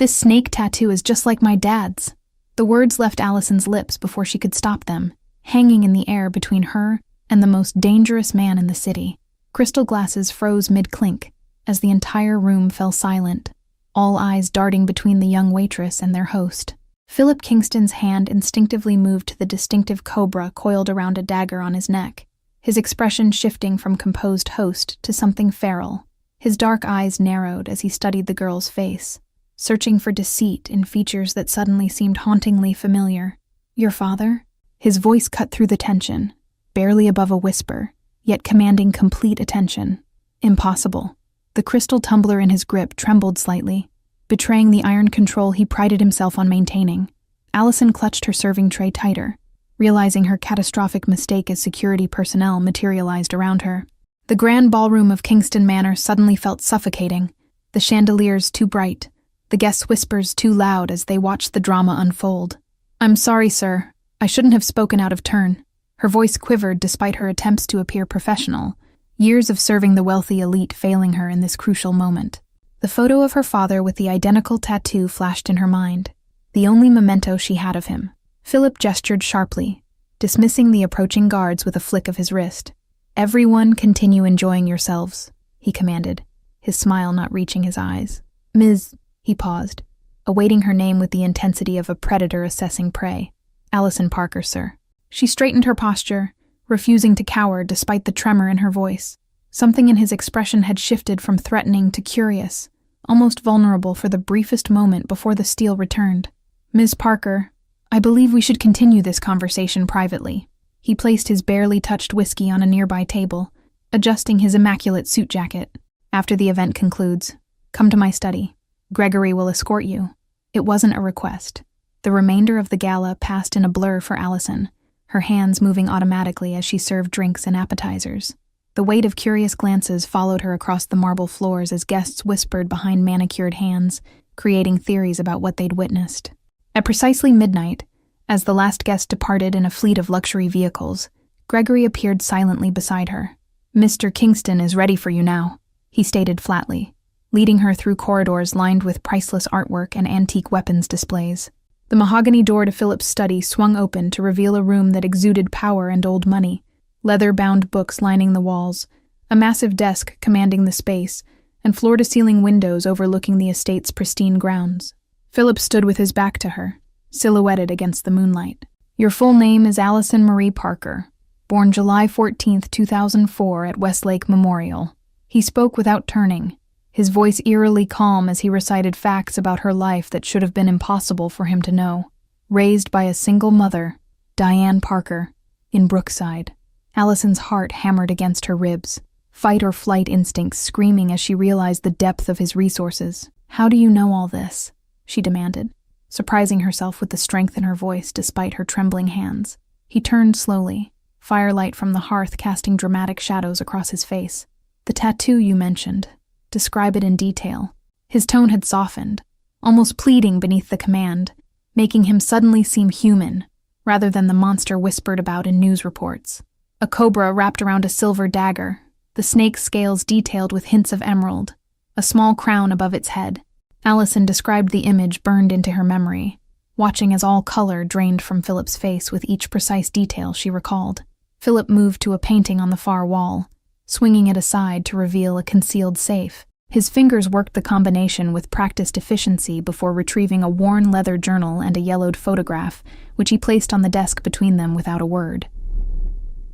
This snake tattoo is just like my dad's." The words left Allison's lips before she could stop them, hanging in the air between her and the most dangerous man in the city. Crystal glasses froze mid-clink as the entire room fell silent, all eyes darting between the young waitress and their host. Philip Kingston's hand instinctively moved to the distinctive cobra coiled around a dagger on his neck, his expression shifting from composed host to something feral. His dark eyes narrowed as he studied the girl's face, searching for deceit in features that suddenly seemed hauntingly familiar. "Your father?" His voice cut through the tension, barely above a whisper, yet commanding complete attention. Impossible. The crystal tumbler in his grip trembled slightly, betraying the iron control he prided himself on maintaining. Allison clutched her serving tray tighter, realizing her catastrophic mistake as security personnel materialized around her. The grand ballroom of Kingston Manor suddenly felt suffocating, the chandeliers too bright, the guests' whispers too loud as they watched the drama unfold. "I'm sorry, sir. I shouldn't have spoken out of turn." Her voice quivered despite her attempts to appear professional, years of serving the wealthy elite failing her in this crucial moment. The photo of her father with the identical tattoo flashed in her mind, the only memento she had of him. Philip gestured sharply, dismissing the approaching guards with a flick of his wrist. "Everyone continue enjoying yourselves," he commanded, his smile not reaching his eyes. "Ms." He paused, awaiting her name with the intensity of a predator assessing prey. "Allison Parker, sir." She straightened her posture, refusing to cower despite the tremor in her voice. Something in his expression had shifted from threatening to curious, almost vulnerable for the briefest moment before the steel returned. "Ms. Parker, I believe we should continue this conversation privately." He placed his barely touched whiskey on a nearby table, adjusting his immaculate suit jacket. "After the event concludes, come to my study. Gregory will escort you." It wasn't a request. The remainder of the gala passed in a blur for Allison, her hands moving automatically as she served drinks and appetizers. The weight of curious glances followed her across the marble floors as guests whispered behind manicured hands, creating theories about what they'd witnessed. At precisely midnight, as the last guest departed in a fleet of luxury vehicles, Gregory appeared silently beside her. "Mr. Kingston is ready for you now," he stated flatly, leading her through corridors lined with priceless artwork and antique weapons displays. The mahogany door to Philip's study swung open to reveal a room that exuded power and old money, leather-bound books lining the walls, a massive desk commanding the space, and floor-to-ceiling windows overlooking the estate's pristine grounds. Philip stood with his back to her, silhouetted against the moonlight. "Your full name is Allison Marie Parker, born July 14, 2004 at Westlake Memorial." He spoke without turning, his voice eerily calm as he recited facts about her life that should have been impossible for him to know. Raised by a single mother, Diane Parker, in Brookside. Allison's heart hammered against her ribs, fight or flight instincts screaming as she realized the depth of his resources. "How do you know all this?" she demanded, surprising herself with the strength in her voice despite her trembling hands. He turned slowly, firelight from the hearth casting dramatic shadows across his face. "The tattoo you mentioned. Describe it in detail." His tone had softened, almost pleading beneath the command, making him suddenly seem human, rather than the monster whispered about in news reports. A cobra wrapped around a silver dagger, the snake's scales detailed with hints of emerald, a small crown above its head. Allison described the image burned into her memory, watching as all color drained from Philip's face with each precise detail she recalled. Philip moved to a painting on the far wall, swinging it aside to reveal a concealed safe. His fingers worked the combination with practiced efficiency before retrieving a worn leather journal and a yellowed photograph, which he placed on the desk between them without a word.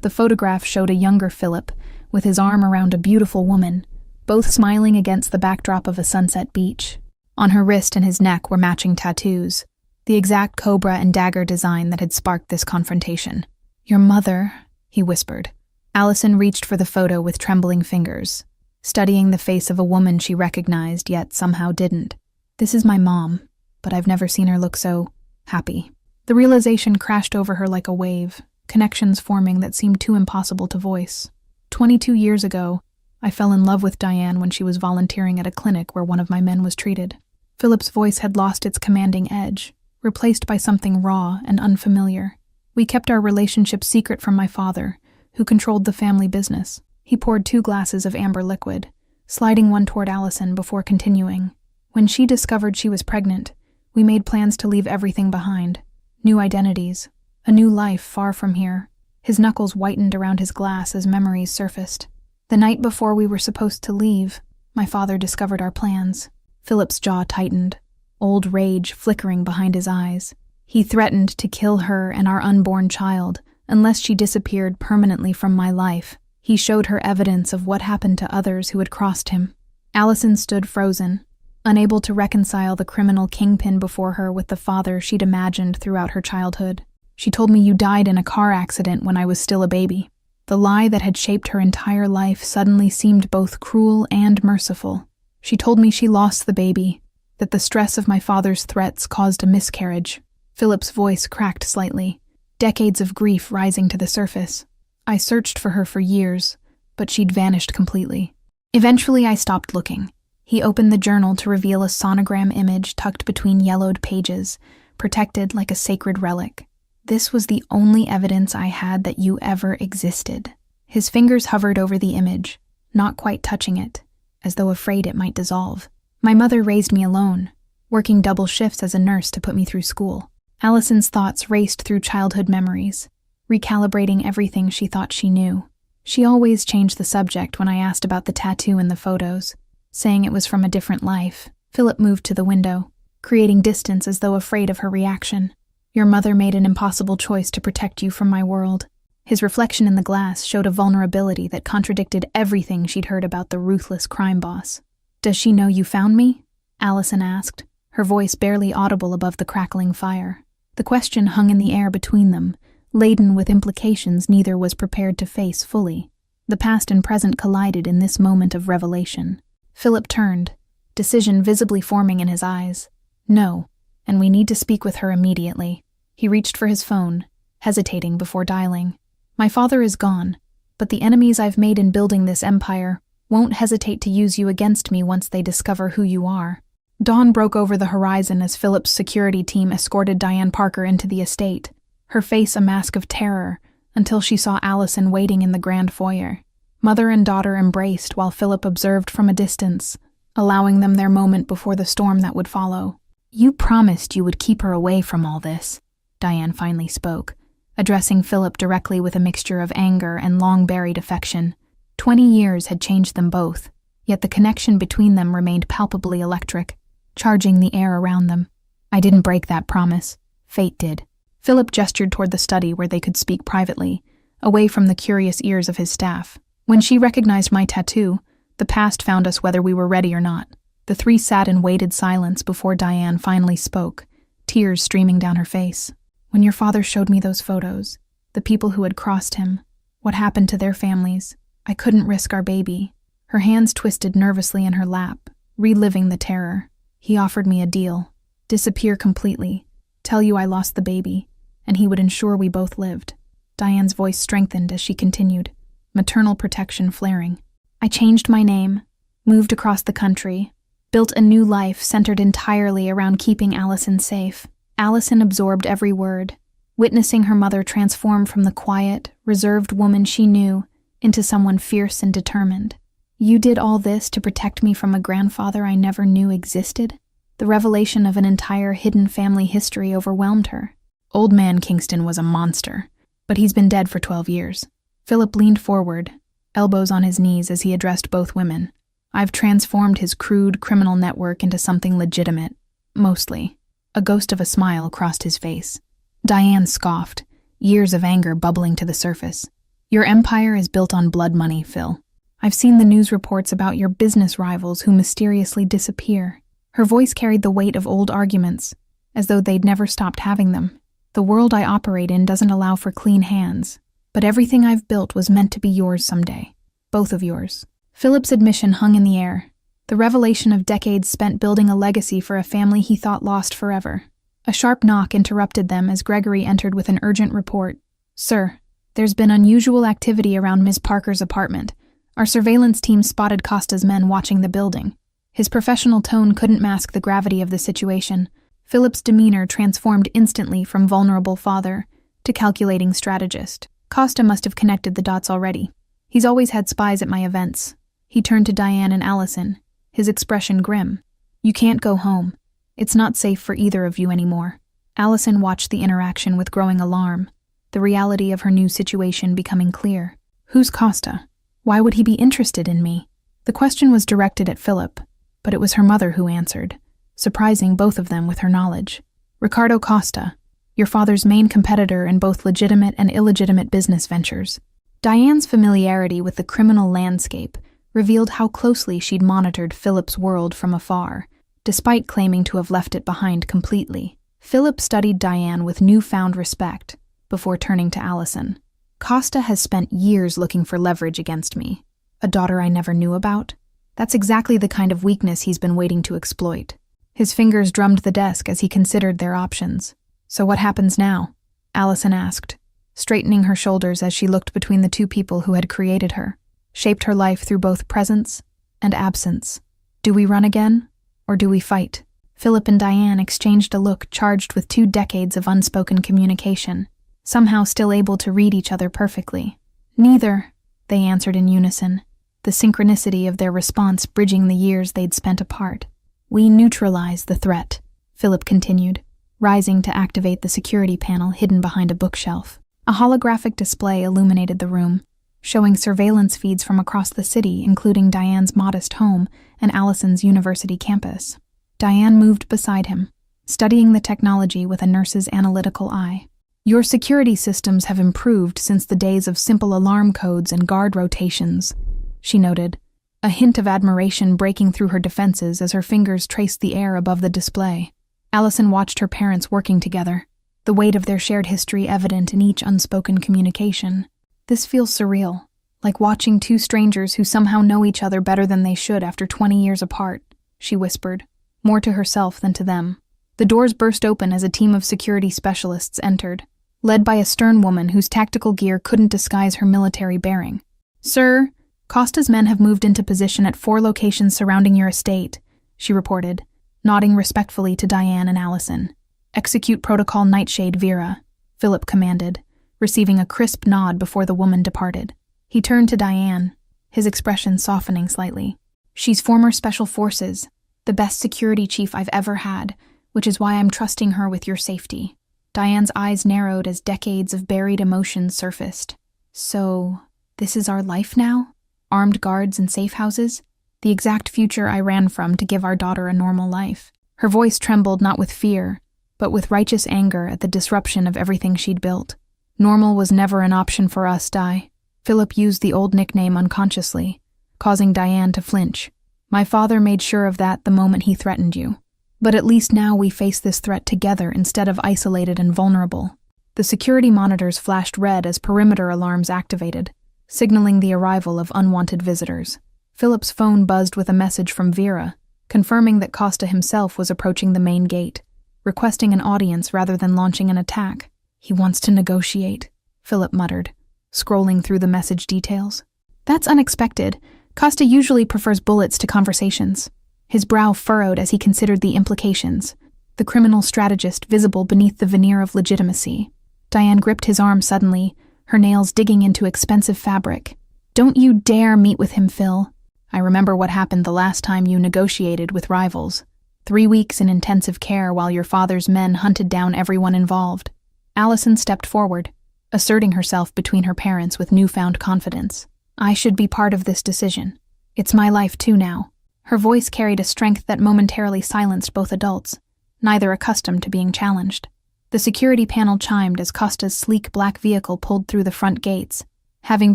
The photograph showed a younger Philip, with his arm around a beautiful woman, both smiling against the backdrop of a sunset beach. On her wrist and his neck were matching tattoos, the exact cobra and dagger design that had sparked this confrontation. "Your mother," he whispered. Allison reached for the photo with trembling fingers, studying the face of a woman she recognized yet somehow didn't. "This is my mom, but I've never seen her look so happy." The realization crashed over her like a wave, connections forming that seemed too impossible to voice. 22 years ago, I fell in love with Diane when she was volunteering at a clinic where one of my men was treated. Philip's voice had lost its commanding edge, replaced by something raw and unfamiliar. "We kept our relationship secret from my father, who controlled the family business." He poured 2 glasses of amber liquid, sliding one toward Allison before continuing. When she discovered she was pregnant, we made plans to leave everything behind. New identities, a new life far from here. His knuckles whitened around his glass as memories surfaced. The night before we were supposed to leave, my father discovered our plans. Philip's jaw tightened, old rage flickering behind his eyes. He threatened to kill her and our unborn child unless she disappeared permanently from my life. He showed her evidence of what happened to others who had crossed him. Allison stood frozen, unable to reconcile the criminal kingpin before her with the father she'd imagined throughout her childhood. She told me you died in a car accident when I was still a baby. The lie that had shaped her entire life suddenly seemed both cruel and merciful. She told me she lost the baby, that the stress of my father's threats caused a miscarriage. Philip's voice cracked slightly, decades of grief rising to the surface. I searched for her for years, but she'd vanished completely. Eventually, I stopped looking. He opened the journal to reveal a sonogram image tucked between yellowed pages, protected like a sacred relic. This was the only evidence I had that you ever existed. His fingers hovered over the image, not quite touching it, as though afraid it might dissolve. My mother raised me alone, working double shifts as a nurse to put me through school. Allison's thoughts raced through childhood memories, recalibrating everything she thought she knew. She always changed the subject when I asked about the tattoo in the photos, saying it was from a different life. Philip moved to the window, creating distance as though afraid of her reaction. Your mother made an impossible choice to protect you from my world. His reflection in the glass showed a vulnerability that contradicted everything she'd heard about the ruthless crime boss. Does she know you found me? Allison asked, her voice barely audible above the crackling fire. The question hung in the air between them, laden with implications neither was prepared to face fully. The past and present collided in this moment of revelation. Philip turned, decision visibly forming in his eyes. No, and we need to speak with her immediately. He reached for his phone, hesitating before dialing. My father is gone, but the enemies I've made in building this empire won't hesitate to use you against me once they discover who you are. Dawn broke over the horizon as Philip's security team escorted Diane Parker into the estate, her face a mask of terror, until she saw Allison waiting in the grand foyer. Mother and daughter embraced while Philip observed from a distance, allowing them their moment before the storm that would follow. You promised you would keep her away from all this, Diane finally spoke, addressing Philip directly with a mixture of anger and long-buried affection. 20 years had changed them both, yet the connection between them remained palpably electric, charging the air around them. I didn't break that promise. Fate did. Philip gestured toward the study where they could speak privately, away from the curious ears of his staff. When she recognized my tattoo, the past found us whether we were ready or not. The three sat in waited silence before Diane finally spoke, tears streaming down her face. When your father showed me those photos, the people who had crossed him, what happened to their families, I couldn't risk our baby. Her hands twisted nervously in her lap, reliving the terror. He offered me a deal. Disappear completely. Tell you I lost the baby, and he would ensure we both lived. Diane's voice strengthened as she continued, maternal protection flaring. I changed my name, moved across the country, built a new life centered entirely around keeping Allison safe. Allison absorbed every word, witnessing her mother transform from the quiet, reserved woman she knew into someone fierce and determined. You did all this to protect me from a grandfather I never knew existed? The revelation of an entire hidden family history overwhelmed her. Old man Kingston was a monster, but he's been dead for 12 years. Philip leaned forward, elbows on his knees as he addressed both women. I've transformed his crude criminal network into something legitimate, mostly. A ghost of a smile crossed his face. Diane scoffed, years of anger bubbling to the surface. Your empire is built on blood money, Phil. I've seen the news reports about your business rivals who mysteriously disappear. Her voice carried the weight of old arguments, as though they'd never stopped having them. The world I operate in doesn't allow for clean hands, but everything I've built was meant to be yours someday. Both of yours. Philip's admission hung in the air, the revelation of decades spent building a legacy for a family he thought lost forever. A sharp knock interrupted them as Gregory entered with an urgent report. Sir, there's been unusual activity around Ms. Parker's apartment. Our surveillance team spotted Costa's men watching the building. His professional tone couldn't mask the gravity of the situation. Philip's demeanor transformed instantly from vulnerable father to calculating strategist. Costa must have connected the dots already. He's always had spies at my events. He turned to Diane and Allison, his expression grim. You can't go home. It's not safe for either of you anymore. Allison watched the interaction with growing alarm, the reality of her new situation becoming clear. Who's Costa? Why would he be interested in me? The question was directed at Philip, but it was her mother who answered, surprising both of them with her knowledge. Ricardo Costa, your father's main competitor in both legitimate and illegitimate business ventures. Diane's familiarity with the criminal landscape revealed how closely she'd monitored Philip's world from afar, despite claiming to have left it behind completely. Philip studied Diane with newfound respect before turning to Allison. Costa has spent years looking for leverage against me. A daughter I never knew about? That's exactly the kind of weakness he's been waiting to exploit. His fingers drummed the desk as he considered their options. So what happens now? Allison asked, straightening her shoulders as she looked between the two people who had created her, shaped her life through both presence and absence. Do we run again, or do we fight? Philip and Diane exchanged a look charged with 2 decades of unspoken communication, somehow still able to read each other perfectly. Neither, they answered in unison, the synchronicity of their response bridging the years they'd spent apart. We neutralize the threat, Philip continued, rising to activate the security panel hidden behind a bookshelf. A holographic display illuminated the room, showing surveillance feeds from across the city, including Diane's modest home and Allison's university campus. Diane moved beside him, studying the technology with a nurse's analytical eye. Your security systems have improved since the days of simple alarm codes and guard rotations, she noted, a hint of admiration breaking through her defenses as her fingers traced the air above the display. Allison watched her parents working together, the weight of their shared history evident in each unspoken communication. This feels surreal, like watching 2 strangers who somehow know each other better than they should after 20 years apart, she whispered, more to herself than to them. The doors burst open as a team of security specialists entered, led by a stern woman whose tactical gear couldn't disguise her military bearing. Sir, Costa's men have moved into position at 4 locations surrounding your estate, she reported, nodding respectfully to Diane and Allison. Execute Protocol Nightshade Vera, Philip commanded, receiving a crisp nod before the woman departed. He turned to Diane, his expression softening slightly. She's former Special Forces, the best security chief I've ever had, which is why I'm trusting her with your safety. Diane's eyes narrowed as decades of buried emotions surfaced. So, this is our life now? Armed guards and safe houses? The exact future I ran from to give our daughter a normal life. Her voice trembled not with fear, but with righteous anger at the disruption of everything she'd built. Normal was never an option for us, Di. Philip used the old nickname unconsciously, causing Diane to flinch. My father made sure of that the moment he threatened you. But at least now we face this threat together instead of isolated and vulnerable. The security monitors flashed red as perimeter alarms activated, signaling the arrival of unwanted visitors. Philip's phone buzzed with a message from Vera, confirming that Costa himself was approaching the main gate, requesting an audience rather than launching an attack. He wants to negotiate, Philip muttered, scrolling through the message details. That's unexpected. Costa usually prefers bullets to conversations. His brow furrowed as he considered the implications, the criminal strategist visible beneath the veneer of legitimacy. Diane gripped his arm suddenly, her nails digging into expensive fabric. Don't you dare meet with him, Phil. I remember what happened the last time you negotiated with rivals. 3 weeks in intensive care while your father's men hunted down everyone involved. Allison stepped forward, asserting herself between her parents with newfound confidence. I should be part of this decision. It's my life too now. Her voice carried a strength that momentarily silenced both adults, neither accustomed to being challenged. The security panel chimed as Costa's sleek black vehicle pulled through the front gates, having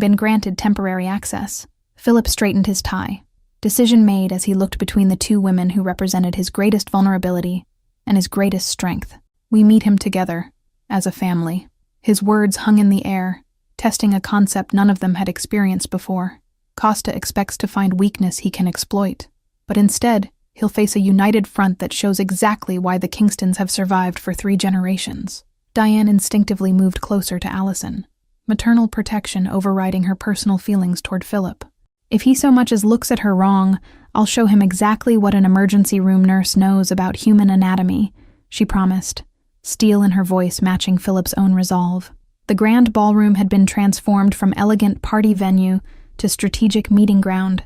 been granted temporary access. Philip straightened his tie, decision made as he looked between the 2 women who represented his greatest vulnerability and his greatest strength. We meet him together, as a family. His words hung in the air, testing a concept none of them had experienced before. Costa expects to find weakness he can exploit. But instead, he'll face a united front that shows exactly why the Kingstons have survived for 3 generations. Diane instinctively moved closer to Allison, maternal protection overriding her personal feelings toward Philip. If he so much as looks at her wrong, I'll show him exactly what an emergency room nurse knows about human anatomy, she promised, steel in her voice matching Philip's own resolve. The grand ballroom had been transformed from elegant party venue to strategic meeting ground.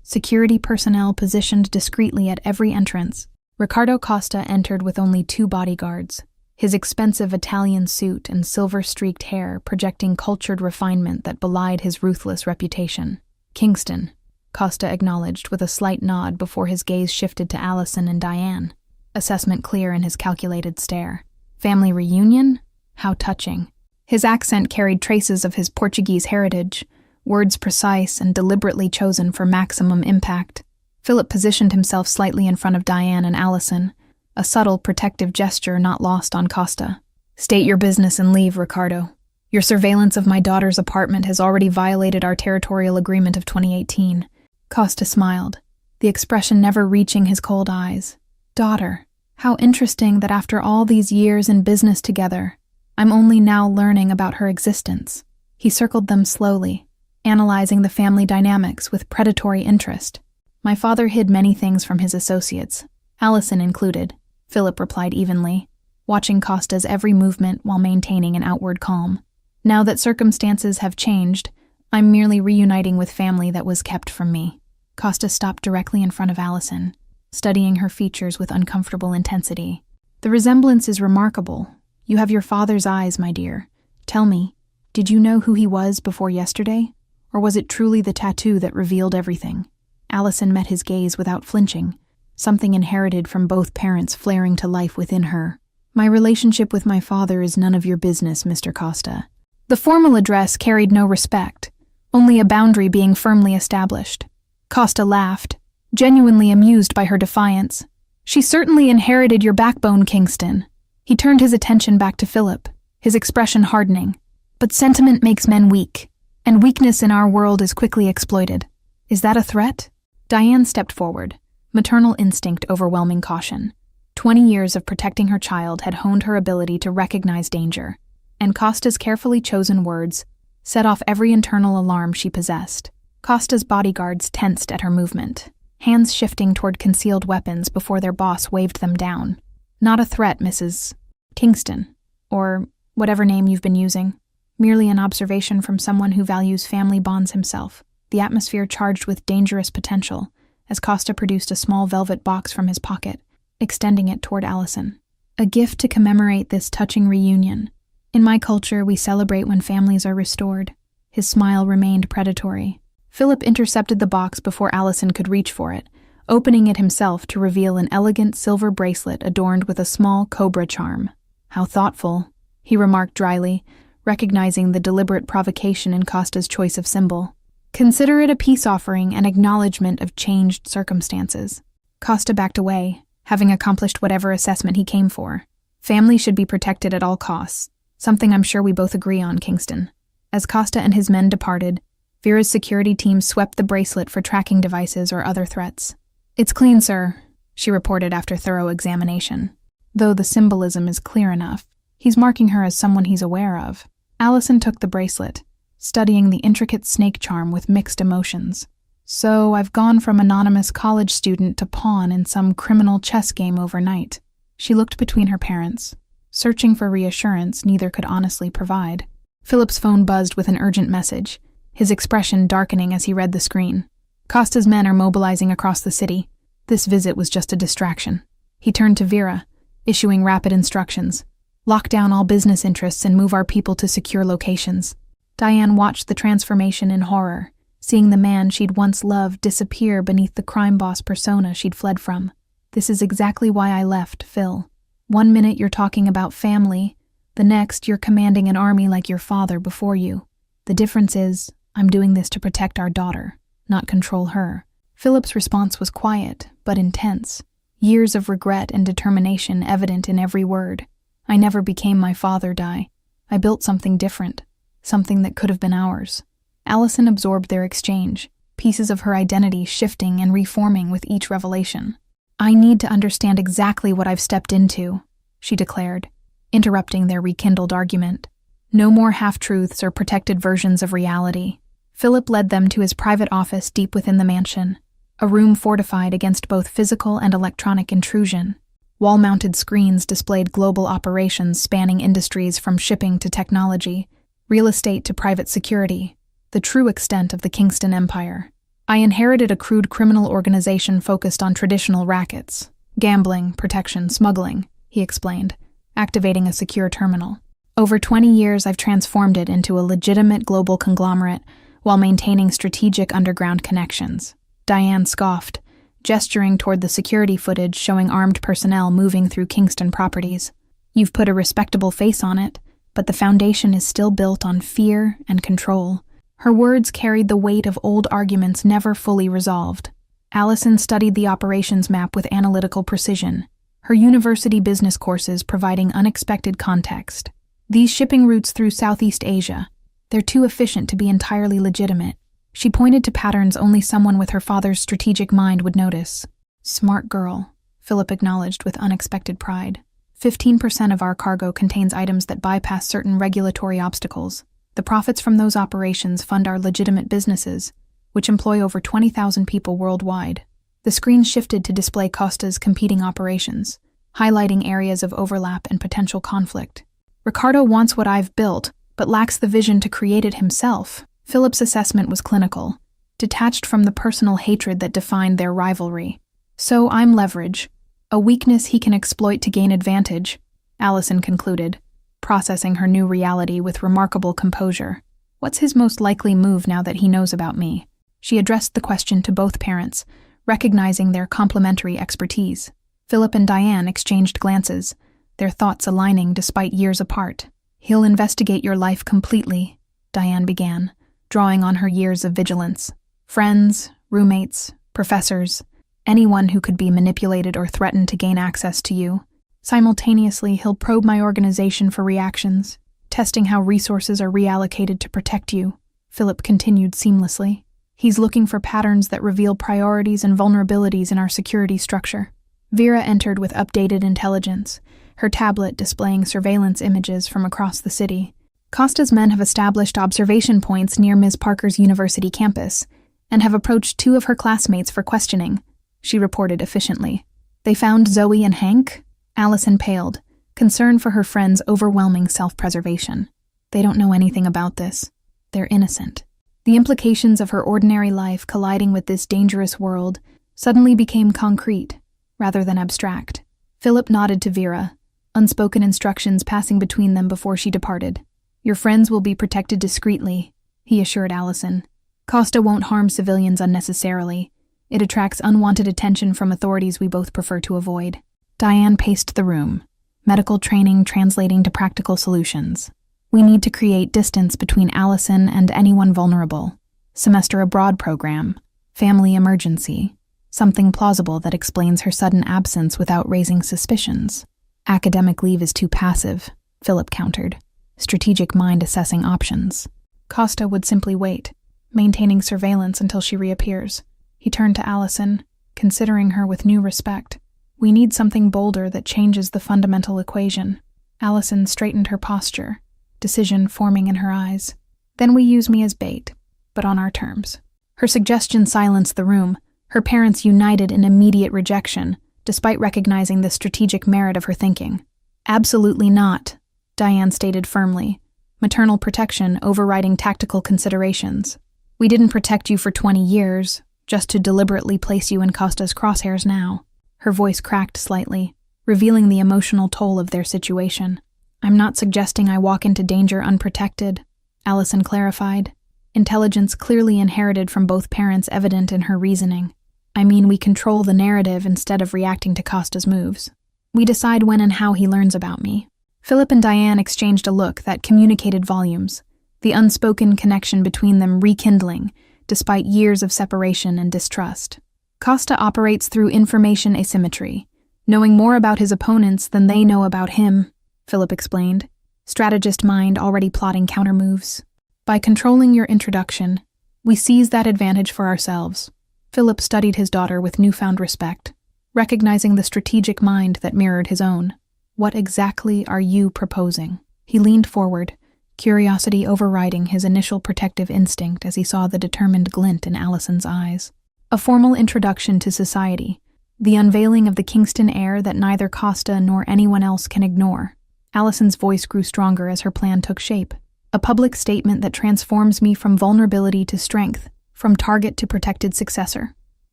security personnel positioned discreetly at every entrance. Riccardo Costa entered with only 2 bodyguards, his expensive Italian suit and silver-streaked hair projecting cultured refinement that belied his ruthless reputation. "Kingston," Costa acknowledged with a slight nod before his gaze shifted to Allison and Diane, assessment clear in his calculated stare. "Family reunion? How touching." His accent carried traces of his Portuguese heritage, words precise and deliberately chosen for maximum impact. Philip positioned himself slightly in front of Diane and Allison, a subtle protective gesture not lost on Costa. "State your business and leave, Riccardo. Your surveillance of my daughter's apartment has already violated our territorial agreement of 2018. Costa smiled, the expression never reaching his cold eyes. "Daughter, how interesting that after all these years in business together, I'm only now learning about her existence." He circled them slowly, analyzing the family dynamics with predatory interest. "My father hid many things from his associates, Allison included," Philip replied evenly, watching Costa's every movement while maintaining an outward calm. "Now that circumstances have changed, I'm merely reuniting with family that was kept from me." Costa stopped directly in front of Allison, studying her features with uncomfortable intensity. "The resemblance is remarkable. You have your father's eyes, my dear. Tell me, did you know who he was before yesterday? Or was it truly the tattoo that revealed everything?" Allison met his gaze without flinching, something inherited from both parents flaring to life within her. "My relationship with my father is none of your business, Mr. Costa." The formal address carried no respect, only a boundary being firmly established. Costa laughed, genuinely amused by her defiance. "She certainly inherited your backbone, Kingston." He turned his attention back to Philip, his expression hardening. "But sentiment makes men weak, and weakness in our world is quickly exploited. Is that a threat?" Diane stepped forward, maternal instinct overwhelming caution. 20 years of protecting her child had honed her ability to recognize danger, and Costa's carefully chosen words set off every internal alarm she possessed. Costa's bodyguards tensed at her movement, hands shifting toward concealed weapons before their boss waved them down. "Not a threat, Mrs. Kingston, or whatever name you've been using. Merely an observation from someone who values family bonds himself." The atmosphere charged with dangerous potential, as Costa produced a small velvet box from his pocket, extending it toward Allison. "A gift to commemorate this touching reunion. In my culture, we celebrate when families are restored." His smile remained predatory. Philip intercepted the box before Allison could reach for it, opening it himself to reveal an elegant silver bracelet adorned with a small cobra charm. "How thoughtful," he remarked dryly, recognizing the deliberate provocation in Costa's choice of symbol. "Consider it a peace offering and acknowledgement of changed circumstances." Costa backed away, having accomplished whatever assessment he came for. "Family should be protected at all costs, something I'm sure we both agree on, Kingston." As Costa and his men departed, Vera's security team swept the bracelet for tracking devices or other threats. "It's clean, sir," she reported after thorough examination. "Though the symbolism is clear enough, he's marking her as someone he's aware of." Allison took the bracelet, studying the intricate snake charm with mixed emotions. "So I've gone from anonymous college student to pawn in some criminal chess game overnight." She looked between her parents, searching for reassurance neither could honestly provide. Philip's phone buzzed with an urgent message, his expression darkening as he read the screen. "Costa's men are mobilizing across the city. This visit was just a distraction." He turned to Vera, issuing rapid instructions. "Lock down all business interests and move our people to secure locations." Diane watched the transformation in horror, seeing the man she'd once loved disappear beneath the crime boss persona she'd fled from. "This is exactly why I left, Phil. 1 minute you're talking about family, the next you're commanding an army like your father before you. The difference is, I'm doing this to protect our daughter, not control her." Philip's response was quiet, but intense, years of regret and determination evident in every word. "I never became my father, Di. I built something different. Something that could have been ours." Allison absorbed their exchange, pieces of her identity shifting and reforming with each revelation. "I need to understand exactly what I've stepped into," she declared, interrupting their rekindled argument. "No more half-truths or protected versions of reality." Philip led them to his private office deep within the mansion, a room fortified against both physical and electronic intrusion. Wall-mounted screens displayed global operations spanning industries from shipping to technology, real estate to private security, the true extent of the Kingston Empire. I inherited a crude criminal organization focused on traditional rackets. Gambling, protection, smuggling, he explained, activating a secure terminal. Over 20 years, I've transformed it into a legitimate global conglomerate while maintaining strategic underground connections. Diane scoffed, gesturing toward the security footage showing armed personnel moving through Kingston properties. You've put a respectable face on it, but the foundation is still built on fear and control. Her words carried the weight of old arguments never fully resolved. Allison studied the operations map with analytical precision, her university business courses providing unexpected context. These shipping routes through Southeast Asia, they're too efficient to be entirely legitimate. She pointed to patterns only someone with her father's strategic mind would notice. Smart girl, Philip acknowledged with unexpected pride. 15% of our cargo contains items that bypass certain regulatory obstacles. The profits from those operations fund our legitimate businesses, which employ over 20,000 people worldwide. The screen shifted to display Costa's competing operations, highlighting areas of overlap and potential conflict. Ricardo wants what I've built, but lacks the vision to create it himself. Philip's assessment was clinical, detached from the personal hatred that defined their rivalry. So I'm leverage, a weakness he can exploit to gain advantage, Allison concluded, processing her new reality with remarkable composure. What's his most likely move now that he knows about me? She addressed the question to both parents, recognizing their complementary expertise. Philip and Diane exchanged glances, their thoughts aligning despite years apart. He'll investigate your life completely, Diane began, drawing on her years of vigilance. Friends, roommates, professors, anyone who could be manipulated or threatened to gain access to you. Simultaneously, he'll probe my organization for reactions, testing how resources are reallocated to protect you, Philip continued seamlessly. He's looking for patterns that reveal priorities and vulnerabilities in our security structure. Vera entered with updated intelligence, her tablet displaying surveillance images from across the city. Costa's men have established observation points near Ms. Parker's university campus and have approached 2 of her classmates for questioning, she reported efficiently. They found Zoe and Hank? Allison paled, concerned for her friend's overwhelming self-preservation. They don't know anything about this. They're innocent. The implications of her ordinary life colliding with this dangerous world suddenly became concrete, rather than abstract. Philip nodded to Vera, unspoken instructions passing between them before she departed. Your friends will be protected discreetly, he assured Allison. Costa won't harm civilians unnecessarily. It attracts unwanted attention from authorities we both prefer to avoid. Diane paced the room, medical training translating to practical solutions. We need to create distance between Allison and anyone vulnerable. Semester abroad program, family emergency, something plausible that explains her sudden absence without raising suspicions. Academic leave is too passive, Philip countered, strategic mind assessing options. Costa would simply wait, maintaining surveillance until she reappears. He turned to Allison, considering her with new respect. We need something bolder that changes the fundamental equation. Allison straightened her posture, decision forming in her eyes. Then we use me as bait, but on our terms. Her suggestion silenced the room, her parents united in immediate rejection, despite recognizing the strategic merit of her thinking. Absolutely not, Diane stated firmly, maternal protection overriding tactical considerations. We didn't protect you for 20 years, just to deliberately place you in Costa's crosshairs now. Her voice cracked slightly, revealing the emotional toll of their situation. I'm not suggesting I walk into danger unprotected, Allison clarified, intelligence clearly inherited from both parents evident in her reasoning. I mean, we control the narrative instead of reacting to Costa's moves. We decide when and how he learns about me. Philip and Diane exchanged a look that communicated volumes, the unspoken connection between them rekindling, despite years of separation and distrust. Costa operates through information asymmetry, knowing more about his opponents than they know about him, Philip explained, strategist mind already plotting countermoves. By controlling your introduction, we seize that advantage for ourselves. Philip studied his daughter with newfound respect, recognizing the strategic mind that mirrored his own. What exactly are you proposing? He leaned forward, curiosity overriding his initial protective instinct as he saw the determined glint in Allison's eyes. A formal introduction to society, the unveiling of the Kingston air that neither Costa nor anyone else can ignore. Allison's voice grew stronger as her plan took shape. A public statement that transforms me from vulnerability to strength, From target to protected successor.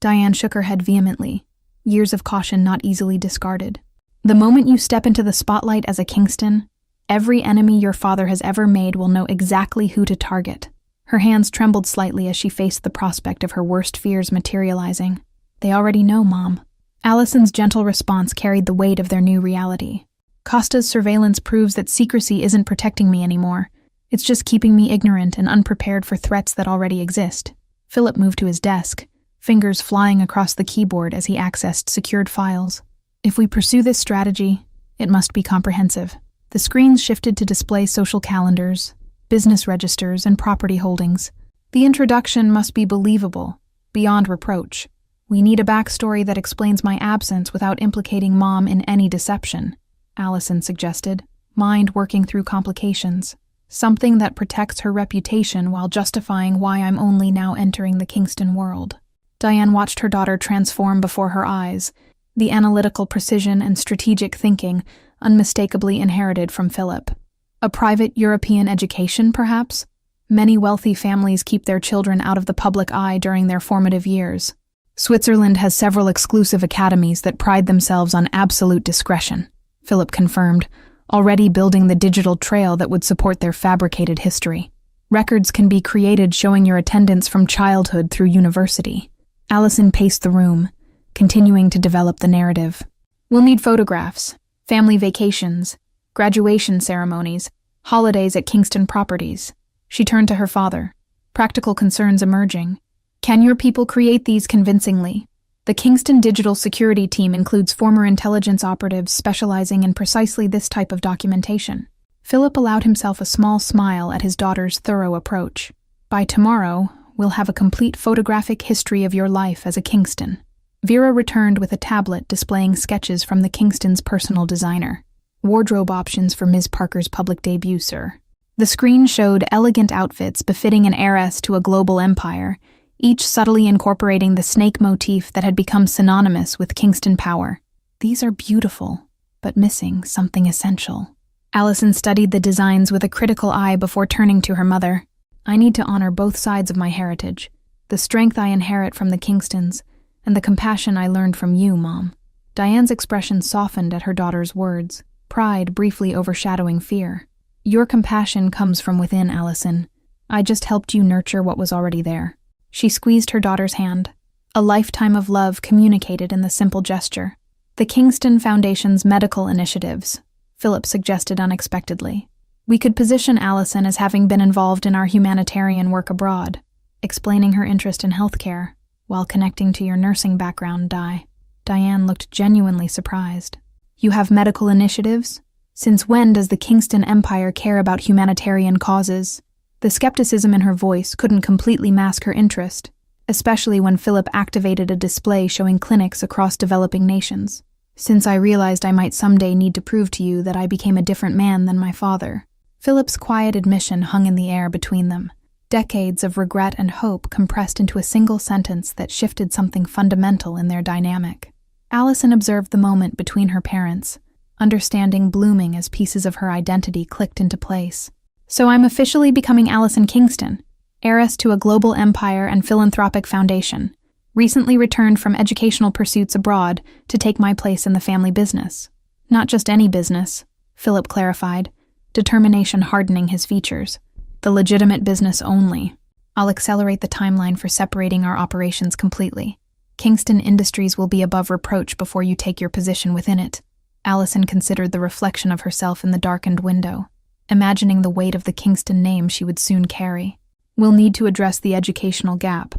Diane shook her head vehemently, years of caution not easily discarded. The moment you step into the spotlight as a Kingston, every enemy your father has ever made will know exactly who to target. Her hands trembled slightly as she faced the prospect of her worst fears materializing. They already know, Mom. Allison's gentle response carried the weight of their new reality. Costa's surveillance proves that secrecy isn't protecting me anymore. It's just keeping me ignorant and unprepared for threats that already exist. Philip moved to his desk, fingers flying across the keyboard as he accessed secured files. If we pursue this strategy, it must be comprehensive. The screens shifted to display social calendars, business registers, and property holdings. The introduction must be believable, beyond reproach. We need a backstory that explains my absence without implicating Mom in any deception, Allison suggested, mind working through complications. Something that protects her reputation while justifying why I'm only now entering the Kingston world. Diane watched her daughter transform before her eyes, the analytical precision and strategic thinking unmistakably inherited from Philip. A private European education, perhaps? Many wealthy families keep their children out of the public eye during their formative years. Switzerland has several exclusive academies that pride themselves on absolute discretion, Philip confirmed, already building the digital trail that would support their fabricated history. Records can be created showing your attendance from childhood through university. Allison paced the room, continuing to develop the narrative. We'll need photographs, family vacations, graduation ceremonies, holidays at Kingston properties. She turned to her father, practical concerns emerging. Can your people create these convincingly? The Kingston Digital Security Team includes former intelligence operatives specializing in precisely this type of documentation. Philip allowed himself a small smile at his daughter's thorough approach. By tomorrow, we'll have a complete photographic history of your life as a Kingston. Vera returned with a tablet displaying sketches from the Kingston's personal designer. Wardrobe options for Ms. Parker's public debut, sir. The screen showed elegant outfits befitting an heiress to a global empire, each subtly incorporating the snake motif that had become synonymous with Kingston power. These are beautiful, but missing something essential. Allison studied the designs with a critical eye before turning to her mother. I need to honor both sides of my heritage, the strength I inherit from the Kingstons, and the compassion I learned from you, Mom. Diane's expression softened at her daughter's words, pride briefly overshadowing fear. Your compassion comes from within, Allison. I just helped you nurture what was already there. She squeezed her daughter's hand. A lifetime of love communicated in the simple gesture. The Kingston Foundation's medical initiatives, Philip suggested unexpectedly. We could position Allison as having been involved in our humanitarian work abroad, explaining her interest in healthcare, while connecting to your nursing background, Diane looked genuinely surprised. You have medical initiatives? Since when does the Kingston Empire care about humanitarian causes? The skepticism in her voice couldn't completely mask her interest, especially when Philip activated a display showing clinics across developing nations. Since I realized I might someday need to prove to you that I became a different man than my father. Philip's quiet admission hung in the air between them. Decades of regret and hope compressed into a single sentence that shifted something fundamental in their dynamic. Allison observed the moment between her parents, understanding blooming as pieces of her identity clicked into place. So I'm officially becoming Allison Kingston, heiress to a global empire and philanthropic foundation, recently returned from educational pursuits abroad to take my place in the family business. Not just any business, Philip clarified, determination hardening his features. The legitimate business only. I'll accelerate the timeline for separating our operations completely. Kingston Industries will be above reproach before you take your position within it. Allison considered the reflection of herself in the darkened window, imagining the weight of the Kingston name she would soon carry. We'll need to address the educational gap.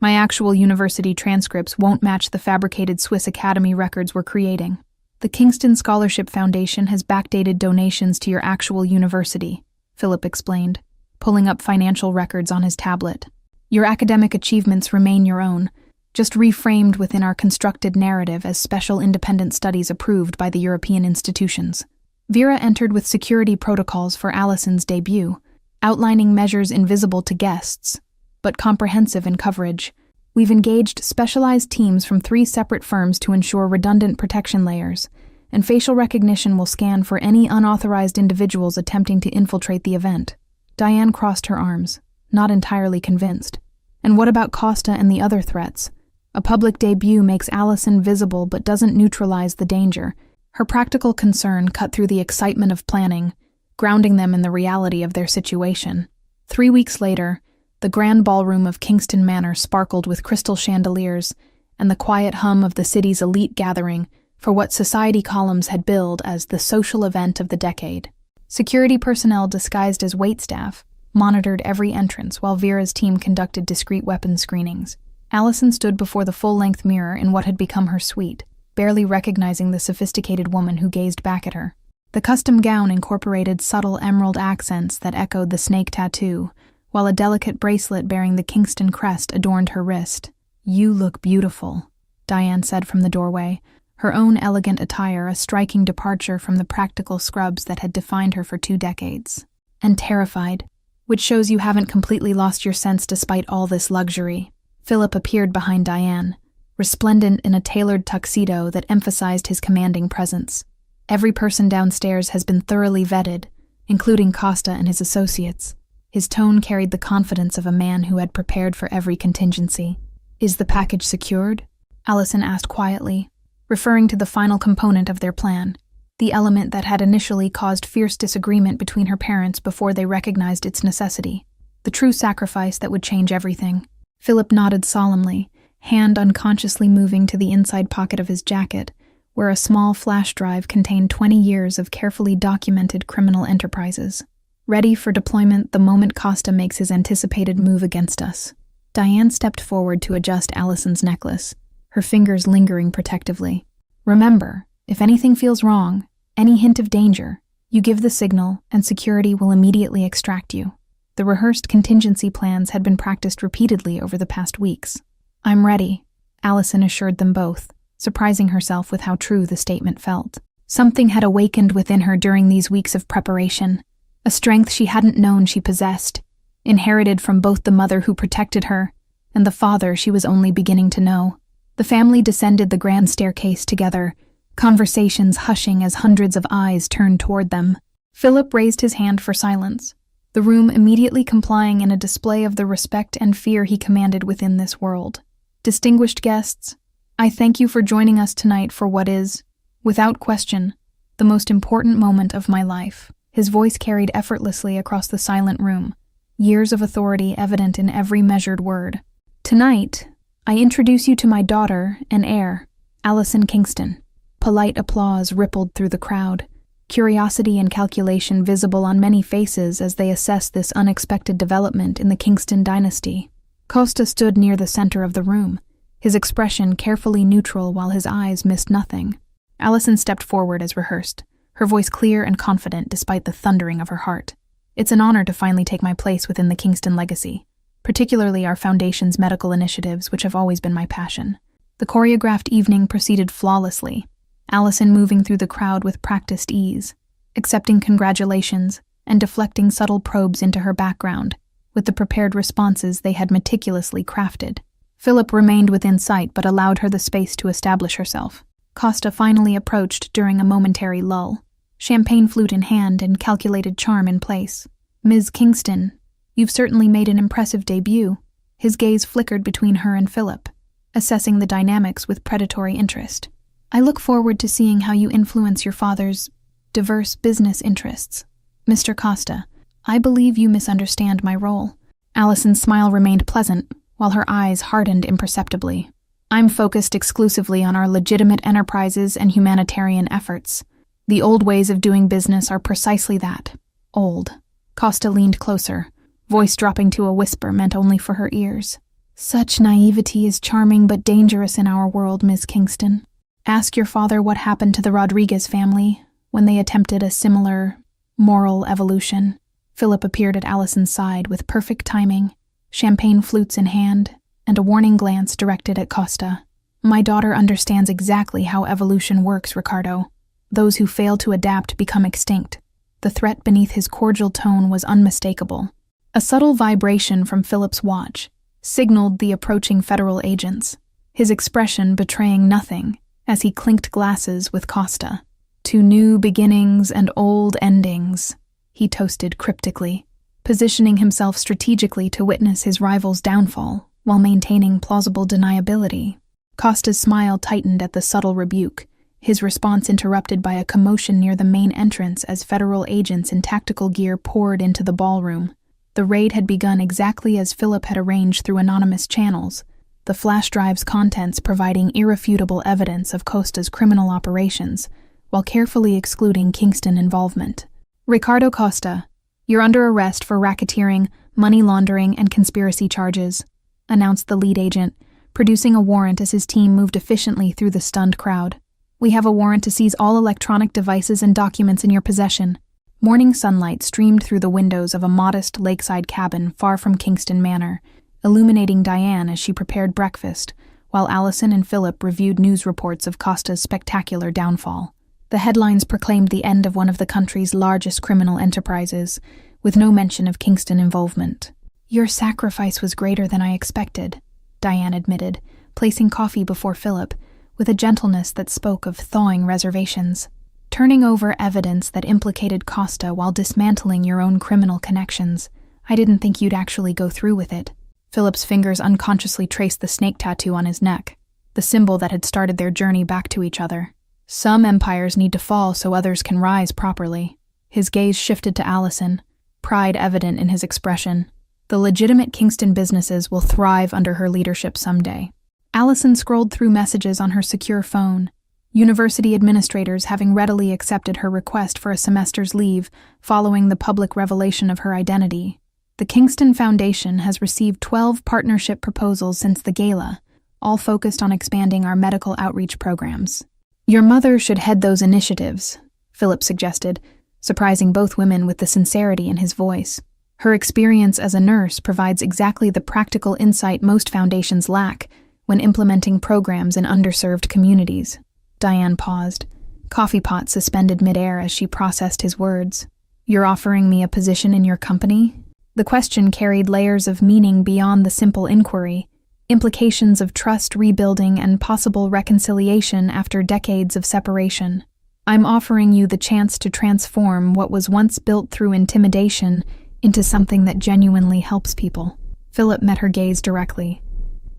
My actual university transcripts won't match the fabricated Swiss Academy records we're creating. The Kingston Scholarship Foundation has backdated donations to your actual university, Philip explained, pulling up financial records on his tablet. Your academic achievements remain your own, just reframed within our constructed narrative as special independent studies approved by the European institutions. Vera entered with security protocols for Allison's debut, outlining measures invisible to guests, but comprehensive in coverage. We've engaged specialized teams from 3 separate firms to ensure redundant protection layers, and facial recognition will scan for any unauthorized individuals attempting to infiltrate the event. Diane crossed her arms, not entirely convinced. And what about Costa and the other threats? A public debut makes Allison visible but doesn't neutralize the danger. Her practical concern cut through the excitement of planning, grounding them in the reality of their situation. 3 weeks later, the grand ballroom of Kingston Manor sparkled with crystal chandeliers and the quiet hum of the city's elite gathering for what society columns had billed as the social event of the decade. Security personnel disguised as waitstaff monitored every entrance while Vera's team conducted discreet weapons screenings. Allison stood before the full-length mirror in what had become her suite, barely recognizing the sophisticated woman who gazed back at her. The custom gown incorporated subtle emerald accents that echoed the snake tattoo, while a delicate bracelet bearing the Kingston crest adorned her wrist. "You look beautiful," Diane said from the doorway, her own elegant attire a striking departure from the practical scrubs that had defined her for 2 decades. "And terrified, which shows you haven't completely lost your sense despite all this luxury." Philip appeared behind Diane, resplendent in a tailored tuxedo that emphasized his commanding presence. "Every person downstairs has been thoroughly vetted, including Costa and his associates." His tone carried the confidence of a man who had prepared for every contingency. "Is the package secured?" Allison asked quietly, referring to the final component of their plan, the element that had initially caused fierce disagreement between her parents before they recognized its necessity, the true sacrifice that would change everything. Philip nodded solemnly, hand unconsciously moving to the inside pocket of his jacket, where a small flash drive contained 20 years of carefully documented criminal enterprises. "Ready for deployment the moment Costa makes his anticipated move against us." Diane stepped forward to adjust Allison's necklace, her fingers lingering protectively. "Remember, if anything feels wrong, any hint of danger, you give the signal and security will immediately extract you." The rehearsed contingency plans had been practiced repeatedly over the past weeks. "I'm ready," Allison assured them both, surprising herself with how true the statement felt. Something had awakened within her during these weeks of preparation, a strength she hadn't known she possessed, inherited from both the mother who protected her and the father she was only beginning to know. The family descended the grand staircase together, conversations hushing as hundreds of eyes turned toward them. Philip raised his hand for silence, the room immediately complying in a display of the respect and fear he commanded within this world. "Distinguished guests, I thank you for joining us tonight for what is, without question, the most important moment of my life." His voice carried effortlessly across the silent room, years of authority evident in every measured word. "Tonight, I introduce you to my daughter and heir, Allison Kingston." Polite applause rippled through the crowd, curiosity and calculation visible on many faces as they assessed this unexpected development in the Kingston dynasty. Costa stood near the center of the room, his expression carefully neutral while his eyes missed nothing. Allison stepped forward as rehearsed, her voice clear and confident despite the thundering of her heart. "It's an honor to finally take my place within the Kingston legacy, particularly our foundation's medical initiatives, which have always been my passion." The choreographed evening proceeded flawlessly, Allison moving through the crowd with practiced ease, accepting congratulations and deflecting subtle probes into her background, with the prepared responses they had meticulously crafted. Philip remained within sight but allowed her the space to establish herself. Costa finally approached during a momentary lull, champagne flute in hand and calculated charm in place. "Ms. Kingston, you've certainly made an impressive debut." His gaze flickered between her and Philip, assessing the dynamics with predatory interest. "I look forward to seeing how you influence your father's diverse business interests. Mr. Costa, I believe you misunderstand my role." Allison's smile remained pleasant, while her eyes hardened imperceptibly. "I'm focused exclusively on our legitimate enterprises and humanitarian efforts. The old ways of doing business are precisely that, old." Costa leaned closer, voice dropping to a whisper meant only for her ears. "Such naivety is charming but dangerous in our world, Miss Kingston. Ask your father what happened to the Rodriguez family when they attempted a similar moral evolution." Philip appeared at Allison's side with perfect timing, champagne flutes in hand, and a warning glance directed at Costa. "My daughter understands exactly how evolution works, Ricardo. Those who fail to adapt become extinct." The threat beneath his cordial tone was unmistakable. A subtle vibration from Philip's watch signaled the approaching federal agents, his expression betraying nothing as he clinked glasses with Costa. "To new beginnings and old endings," he toasted cryptically, positioning himself strategically to witness his rival's downfall. while maintaining plausible deniability. Costa's smile tightened at the subtle rebuke, his response interrupted by a commotion near the main entrance as federal agents in tactical gear poured into the ballroom. The raid had begun exactly as Philip had arranged through anonymous channels, the flash drive's contents providing irrefutable evidence of Costa's criminal operations, while carefully excluding Kingston involvement. "Ricardo Costa, you're under arrest for racketeering, money laundering, and conspiracy charges," announced the lead agent, producing a warrant as his team moved efficiently through the stunned crowd. "We have a warrant to seize all electronic devices and documents in your possession." Morning sunlight streamed through the windows of a modest lakeside cabin far from Kingston Manor, illuminating Diane as she prepared breakfast, while Allison and Philip reviewed news reports of Costa's spectacular downfall. The headlines proclaimed the end of one of the country's largest criminal enterprises, with no mention of Kingston involvement. "Your sacrifice was greater than I expected," Diane admitted, placing coffee before Philip, with a gentleness that spoke of thawing reservations. "Turning over evidence that implicated Costa while dismantling your own criminal connections. I didn't think you'd actually go through with it." Philip's fingers unconsciously traced the snake tattoo on his neck, the symbol that had started their journey back to each other. "Some empires need to fall so others can rise properly." His gaze shifted to Allison, pride evident in his expression. "The legitimate Kingston businesses will thrive under her leadership someday." Allison scrolled through messages on her secure phone, university administrators having readily accepted her request for a semester's leave following the public revelation of her identity. "The Kingston Foundation has received 12 partnership proposals since the Gala, all focused on expanding our medical outreach programs. Your mother should head those initiatives," Philip suggested, surprising both women with the sincerity in his voice. "Her experience as a nurse provides exactly the practical insight most foundations lack when implementing programs in underserved communities." Diane paused, coffee pot suspended midair as she processed his words. "You're offering me a position in your company?" The question carried layers of meaning beyond the simple inquiry, implications of trust rebuilding and possible reconciliation after decades of separation. "I'm offering you the chance to transform what was once built through intimidation into something that genuinely helps people." Philip met her gaze directly,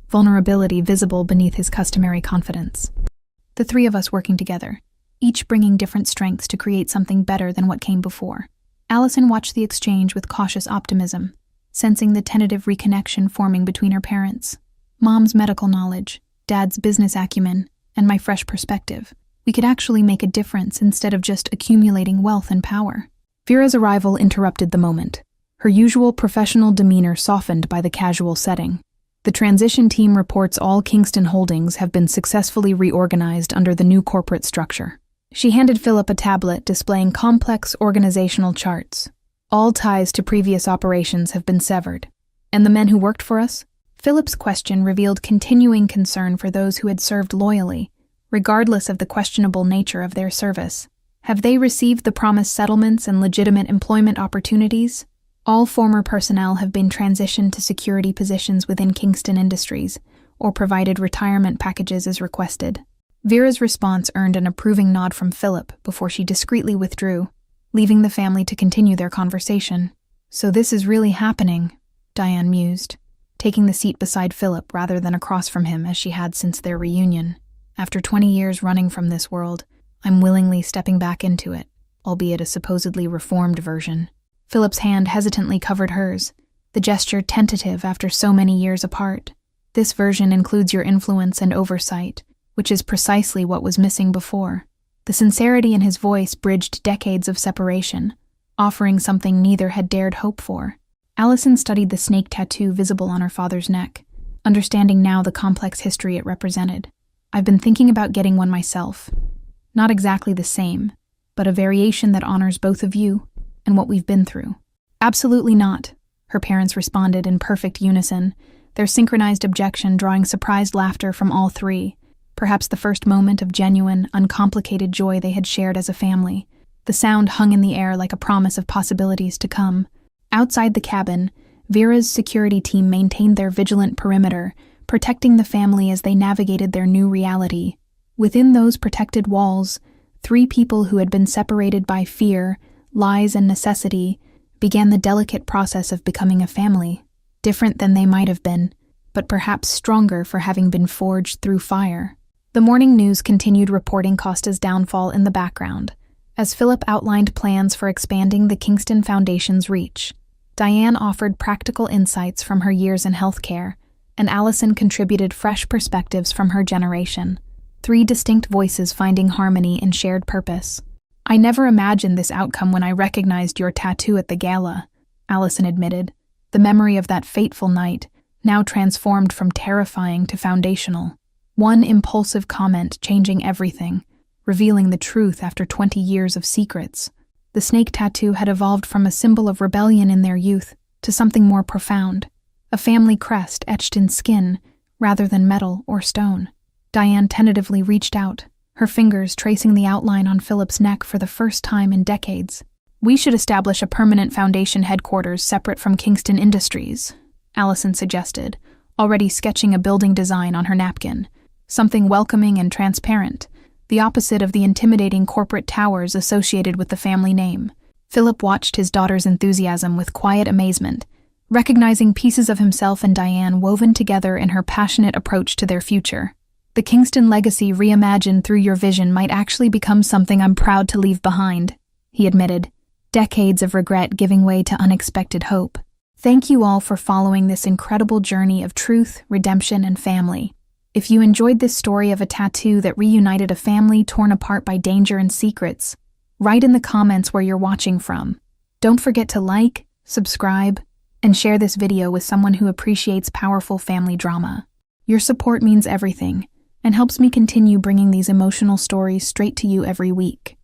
vulnerability visible beneath his customary confidence. "The three of us working together, each bringing different strengths to create something better than what came before." Allison watched the exchange with cautious optimism, sensing the tentative reconnection forming between her parents. "Mom's medical knowledge, Dad's business acumen, and my fresh perspective. We could actually make a difference instead of just accumulating wealth and power." Vera's arrival interrupted the moment, her usual professional demeanor softened by the casual setting. "The transition team reports all Kingston holdings have been successfully reorganized under the new corporate structure." She handed Philip a tablet displaying complex organizational charts. "All ties to previous operations have been severed." "And the men who worked for us?" Philip's question revealed continuing concern for those who had served loyally, regardless of the questionable nature of their service. "Have they received the promised settlements and legitimate employment opportunities?" "All former personnel have been transitioned to security positions within Kingston Industries, or provided retirement packages as requested." Vera's response earned an approving nod from Philip before she discreetly withdrew, leaving the family to continue their conversation. "So this is really happening," Diane mused, taking the seat beside Philip rather than across from him as she had since their reunion. "After 20 years running from this world, I'm willingly stepping back into it, albeit a supposedly reformed version." Philip's hand hesitantly covered hers, the gesture tentative after so many years apart. "This version includes your influence and oversight, which is precisely what was missing before." The sincerity in his voice bridged decades of separation, offering something neither had dared hope for. Allison studied the snake tattoo visible on her father's neck, understanding now the complex history it represented. "I've been thinking about getting one myself. Not exactly the same, but a variation that honors both of you and what we've been through." "Absolutely not," her parents responded in perfect unison, their synchronized objection drawing surprised laughter from all three, perhaps the first moment of genuine, uncomplicated joy they had shared as a family. The sound hung in the air like a promise of possibilities to come. Outside the cabin, Vera's security team maintained their vigilant perimeter, protecting the family as they navigated their new reality. Within those protected walls, 3 people who had been separated by fear, lies, and necessity began the delicate process of becoming a family. Different than they might have been, but perhaps stronger for having been forged through fire. The morning news continued reporting Costa's downfall in the background, as Philip outlined plans for expanding the Kingston Foundation's reach. Diane offered practical insights from her years in healthcare, and Allison contributed fresh perspectives from her generation. 3 distinct voices finding harmony in shared purpose. "I never imagined this outcome when I recognized your tattoo at the gala," Allison admitted, the memory of that fateful night now transformed from terrifying to foundational. One impulsive comment changing everything, revealing the truth after 20 years of secrets. The snake tattoo had evolved from a symbol of rebellion in their youth to something more profound, a family crest etched in skin rather than metal or stone. Diane tentatively reached out, her fingers tracing the outline on Philip's neck for the first time in decades. "We should establish a permanent Foundation headquarters separate from Kingston Industries," Allison suggested, already sketching a building design on her napkin. Something welcoming and transparent, the opposite of the intimidating corporate towers associated with the family name. Philip watched his daughter's enthusiasm with quiet amazement, recognizing pieces of himself and Diane woven together in her passionate approach to their future. "The Kingston legacy reimagined through your vision might actually become something I'm proud to leave behind," he admitted, decades of regret giving way to unexpected hope. Thank you all for following this incredible journey of truth, redemption, and family. If you enjoyed this story of a tattoo that reunited a family torn apart by danger and secrets, write in the comments where you're watching from. Don't forget to like, subscribe, and share this video with someone who appreciates powerful family drama. Your support means everything and helps me continue bringing these emotional stories straight to you every week.